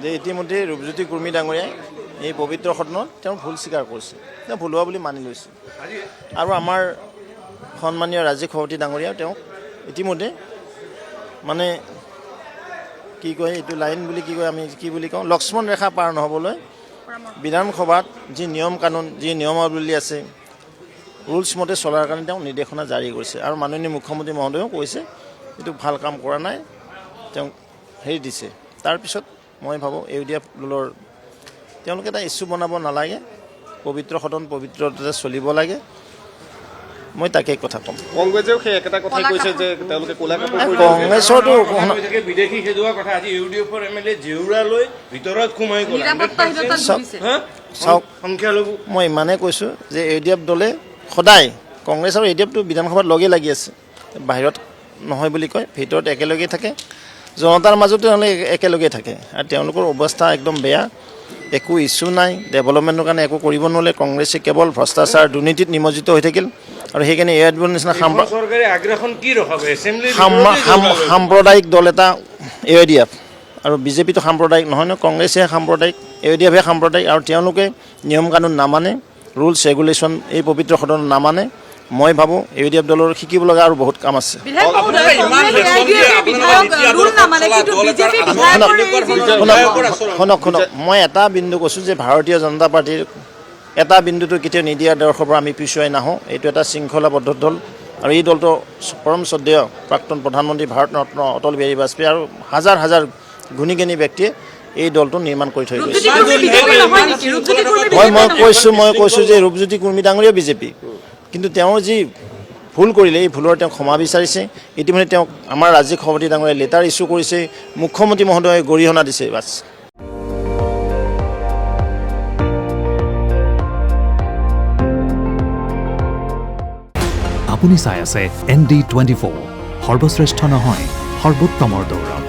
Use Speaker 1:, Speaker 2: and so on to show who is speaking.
Speaker 1: যে ইতিমধ্যে ৰূপজ্যোতি কুৰ্মী ডাঙৰীয়াই এই পবিত্ৰ সদনত তেওঁ ভুল স্বীকাৰ কৰিছে, তেওঁ ভুল হোৱা বুলি মানি লৈছে। আৰু আমাৰ সন্মানীয় ৰাজীৱ সভাপতি ডাঙৰীয়াও তেওঁক ইতিমধ্যে মানে কি কয় এইটো লাইন বুলি কি কয়, আমি কি বুলি কওঁ, লক্ষ্মণ ৰেখা পাৰ নহ'বলৈ বিধানসভাত যি নিয়ম কানুন, যি নিয়মাৱলী আছে, ৰুলছ মতে চলাৰ কাৰণে তেওঁ নিৰ্দেশনা জাৰি কৰিছে। আৰু মাননীয় মুখ্যমন্ত্ৰী মহোদয়েও কৈছে এইটো ভাল কাম কৰা নাই, তেওঁ হেৰি দিছে। তাৰপিছত মই ভাবোঁ ইউডিএফ দলৰ তেওঁলোকে এটা ইছ্যু বনাব নালাগে, পবিত্ৰ সদন পবিত্ৰতাতে চলিব লাগে, মই তাকেই কথা ক'ম।
Speaker 2: কংগ্ৰেছেও সেই একেটা কথাই কৈছে যে তেওঁলোকে ক'লা কাপোৰ
Speaker 1: কংগ্ৰেছৰতো
Speaker 3: বিদেশী খেদোৱা কথা। আজি ইউডিএফৰ MLA জেউৰালৈ ভিতৰত সোমাই গ'ল।
Speaker 1: চাওক,
Speaker 3: সংখ্যালঘু
Speaker 1: মই ইমানেই কৈছোঁ যে ইউডিএফ দলে সদায়, কংগ্ৰেছ আৰু ইউডিএফটো বিধানসভাত লগে লাগি আছে, বাহিৰত নহয় বুলি কয়, ভিতৰত একেলগে থাকে, জনতাৰ মাজতো তেওঁলোকে একেলগে থাকে। আৰু তেওঁলোকৰ অৱস্থা একদম বেয়া, একো ইছ্যু নাই, ডেভেলপমেণ্টৰ কাৰণে একো কৰিব নোৱাৰে। কংগ্ৰেছে কেৱল ভ্ৰষ্টাচাৰ দুৰ্নীতিত নিমজ্জিত হৈ থাকিল। আৰু সেইকাৰণে এয়াৰবোৰ নিচিনা
Speaker 3: চৰকাৰে আগ্ৰাসন কি ৰখাব?
Speaker 1: সাম্প্ৰদায়িক দল এটা ইউডিএফ, আৰু বিজেপিটো সাম্প্ৰদায়িক নহয় ন, কংগ্ৰেছে সাম্প্ৰদায়িক, ইউডিএফে সাম্প্ৰদায়িক। আৰু তেওঁলোকে নিয়ম কানুন নামানে, ৰুলছ ৰেগুলেশ্যন এই পবিত্ৰ সদনত নামানে। মই ভাবোঁ ইউডিএফ দলৰ শিকিব লগা আৰু বহুত কাম আছে। শুনক, মই এটা বিন্দু কৈছোঁ যে ভাৰতীয় জনতা পাৰ্টীৰ এটা বিন্দুটো কেতিয়াও নিদিয়া দৰ্শৰ পৰা আমি পিছুৱাই নাহোঁ। এইটো এটা শৃংখলাবদ্ধ দল, আৰু এই দলটো পৰম শ্ৰদ্ধেয় প্ৰাক্তন প্ৰধানমন্ত্ৰী ভাৰতৰত্ন অটল বিহাৰী বাজপেয়ী আৰু হাজাৰ হাজাৰ গুণী জ্ঞানী ব্যক্তিয়ে এই দলটো নিৰ্মাণ কৰি থৈ গৈছে। মই কৈছোঁ যে ৰূপজ্যোতি কুৰ্মী ডাঙৰীয়া বিজেপি, কিন্তু তেওঁ যি ভুল কৰিলে এই ভুলৰ তেওঁ ক্ষমা বিচাৰিছে। ইতিমধ্যে তেওঁক আমাৰ ৰাজ্যিক সভাপতি ডাঙৰীয়াই লেটাৰ ইছ্যু কৰিছে, মুখ্যমন্ত্ৰী মহোদয়ে গৰিহণা দিছে। বাছ।
Speaker 4: আপুনি চাই আছে ND24, সৰ্বশ্ৰেষ্ঠ নহয়, সৰ্বোত্তমৰ দৌৰ।